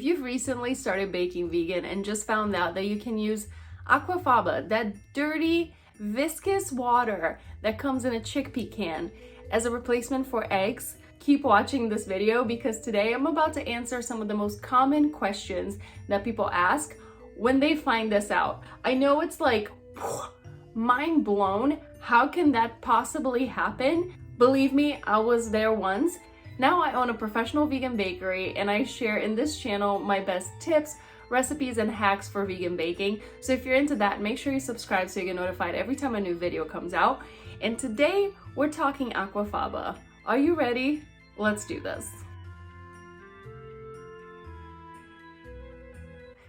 you've recently started baking vegan and just found out that you can use AQUAFABA, that dirty, viscous water that comes in a chickpea can, as a replacement for eggs, keep watching this video because today I'm about to answer some of the most common questions that people ask when they find this out. I know it's like mind blown. How can that possibly happen? Believe me, I was there once. Now I own a professional vegan bakery and I share in this channel my best tips, recipes, and hacks for vegan baking. So if you're into that, make sure you subscribe so you get notified every time a new video comes out. And today we're talking AQUAFABA. Are you ready? Let's do this.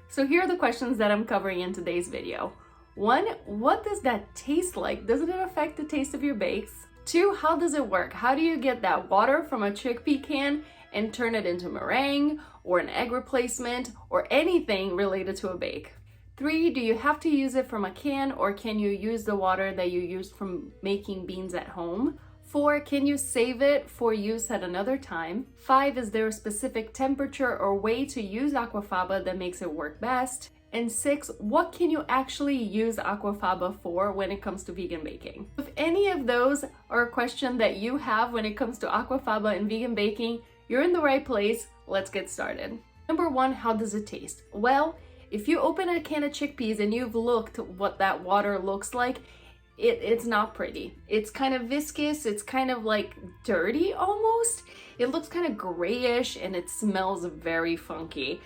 So here are the questions that I'm covering in today's video. 1, what does that taste like? Does it affect the taste of your bakes? 2, how does it work? How do you get that water from a chickpea can and turn it into meringue or an egg replacement or anything related to a bake? 3, do you have to use it from a can or can you use the water that you used from making beans at home? 4, can you save it for use at another time? 5, is there a specific temperature or way to use AQUAFABA that makes it work best? And 6, what can you actually use AQUAFABA for when it comes to vegan baking? If any of those are a question that you have when it comes to AQUAFABA and vegan baking, you're in the right place. Let's get started. Number 1, how does it taste? Well, if you open a can of chickpeas and you've looked what that water looks like, it's not pretty. It's kind of viscous, it's kind of like dirty almost. It looks kind of grayish and it smells very funky.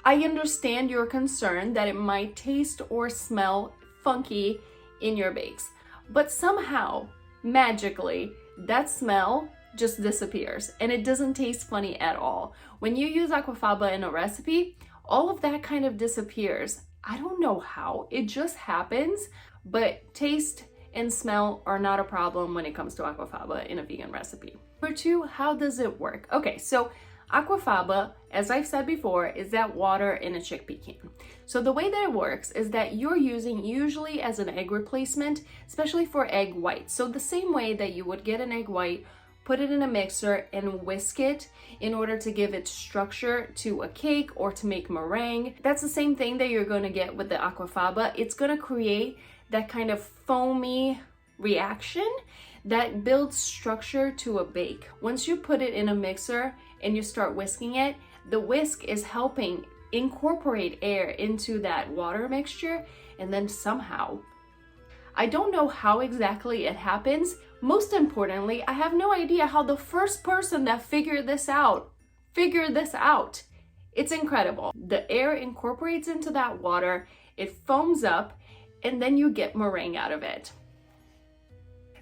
I understand your concern that it might taste or smell funky in your bakes, but somehow, magically, that smell just disappears and it doesn't taste funny at all. When you use AQUAFABA in a recipe, all of that kind of disappears. I don't know how, it just happens, but taste and smell are not a problem when it comes to AQUAFABA in a vegan recipe. Number 2, how does it work? Okay, so AQUAFABA, as I've said before, is that water in a chickpea can. So the way that it works is that you're using usually as an egg replacement, especially for egg whites. So the same way that you would get an egg white, put it in a mixer and whisk it in order to give it structure to a cake or to make meringue. That's the same thing that you're going to get with the AQUAFABA. It's going to create that kind of foamy reaction that builds structure to a bake. Once you put it in a mixer and you start whisking it, the whisk is helping incorporate air into that water mixture, and then somehow, I don't know how exactly it happens. Most importantly, I have no idea how the first person that figured this out. It's incredible. The air incorporates into that water, it foams up, and then you get meringue out of it.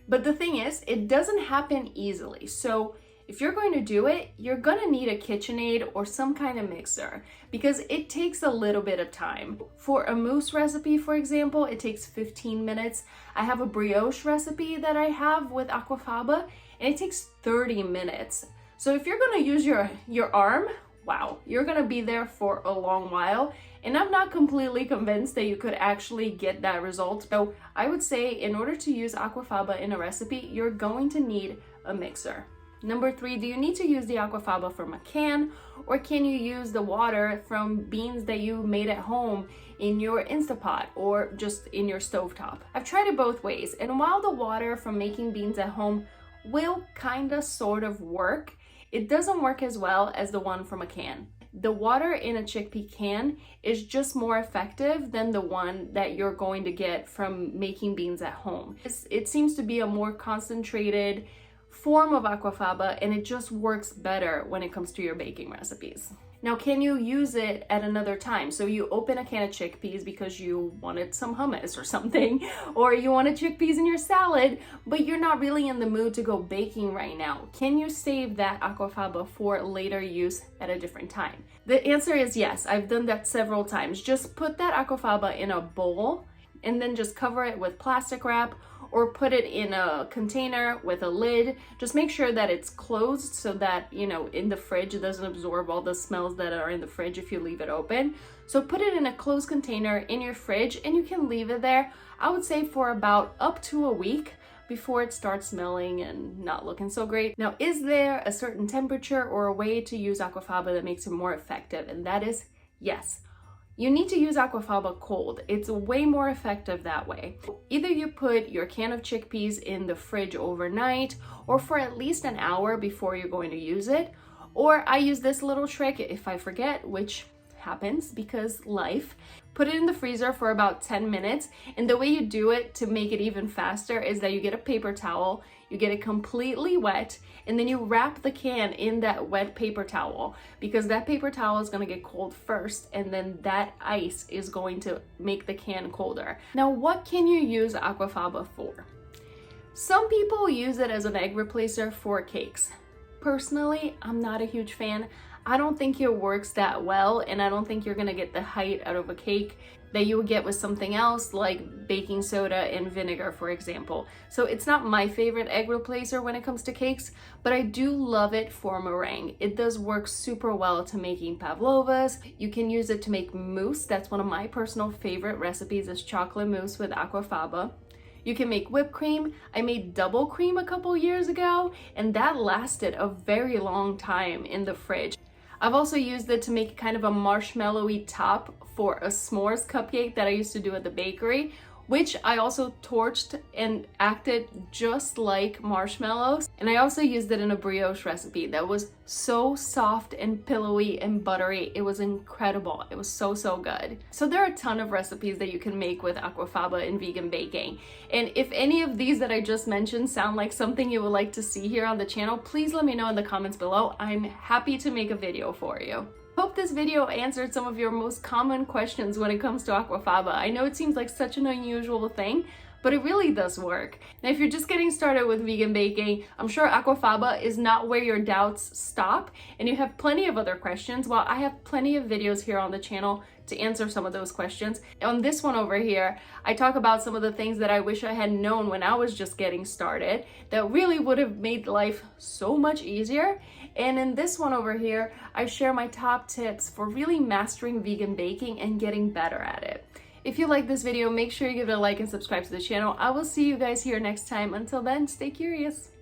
But the thing is, it doesn't happen easily. So if you're going to do it, you're gonna need a KitchenAid or some kind of mixer because it takes a little bit of time. For a mousse recipe, for example, it takes 15 minutes. I have a brioche recipe that I have with AQUAFABA and it takes 30 minutes. So if you're gonna use your arm, wow, you're gonna be there for a long while. And I'm not completely convinced that you could actually get that result. So I would say in order to use AQUAFABA in a recipe, you're going to need a mixer. Number 3, do you need to use the AQUAFABA from a can or can you use the water from beans that you made at home in your Instapot or just in your stovetop? I've tried it both ways, and while the water from making beans at home will kinda sort of work, it doesn't work as well as the one from a can. The water in a chickpea can is just more effective than the one that you're going to get from making beans at home. It seems to be a more concentrated form of AQUAFABA and it just works better when it comes to your baking recipes. Now, can you use it at another time? So you open a can of chickpeas because you wanted some hummus or something, or you wanted chickpeas in your salad, but you're not really in the mood to go baking right now. Can you save that AQUAFABA for later use at a different time? The answer is yes. I've done that several times. Just put that AQUAFABA in a bowl and then just cover it with plastic wrap or put it in a container with a lid. Just make sure that it's closed so that, you know, in the fridge, it doesn't absorb all the smells that are in the fridge if you leave it open. So put it in a closed container in your fridge and you can leave it there, I would say for about up to a week before it starts smelling and not looking so great. Now, is there a certain temperature or a way to use aquafaba that makes it more effective? And that is yes. You need to use aquafaba cold. It's way more effective that way. Either you put your can of chickpeas in the fridge overnight or for at least an hour before you're going to use it. Or I use this little trick if I forget, which happens because life. Put it in the freezer for about 10 minutes. And the way you do it to make it even faster is that you get a paper towel, you get it completely wet, and then you wrap the can in that wet paper towel, because that paper towel is going to get cold first, and then that ice is going to make the can colder. Now, what can you use aquafaba for? Some people use it as an egg replacer for cakes. Personally, I'm not a huge fan. I don't think it works that well, and I don't think you're gonna get the height out of a cake that you would get with something else like baking soda and vinegar, for example. So it's not my favorite egg replacer when it comes to cakes, but I do love it for meringue. It does work super well to making pavlovas. You can use it to make mousse. That's one of my personal favorite recipes, is chocolate mousse with aquafaba. You can make whipped cream. I made double cream a couple years ago, and that lasted a very long time in the fridge. I've also used it to make kind of a marshmallowy top for a s'mores cupcake that I used to do at the bakery, which I also torched and acted just like marshmallows. And I also used it in a brioche recipe that was so soft and pillowy and buttery. It was incredible. It was so good. So there are a ton of recipes that you can make with aquafaba in vegan baking. And if any of these that I just mentioned sound like something you would like to see here on the channel, please let me know in the comments below. I'm happy to make a video for you. Hope this video answered some of your most common questions when it comes to aquafaba. I know it seems like such an unusual thing, but it really does work. Now, if you're just getting started with vegan baking, I'm sure aquafaba is not where your doubts stop, and you have plenty of other questions. Well, I have plenty of videos here on the channel to answer some of those questions. On this one over here, I talk about some of the things that I wish I had known when I was just getting started that really would have made life so much easier. And in this one over here, I share my top tips for really mastering vegan baking and getting better at it. If you like this video, make sure you give it a like and subscribe to the channel. I will see you guys here next time. Until then, stay curious.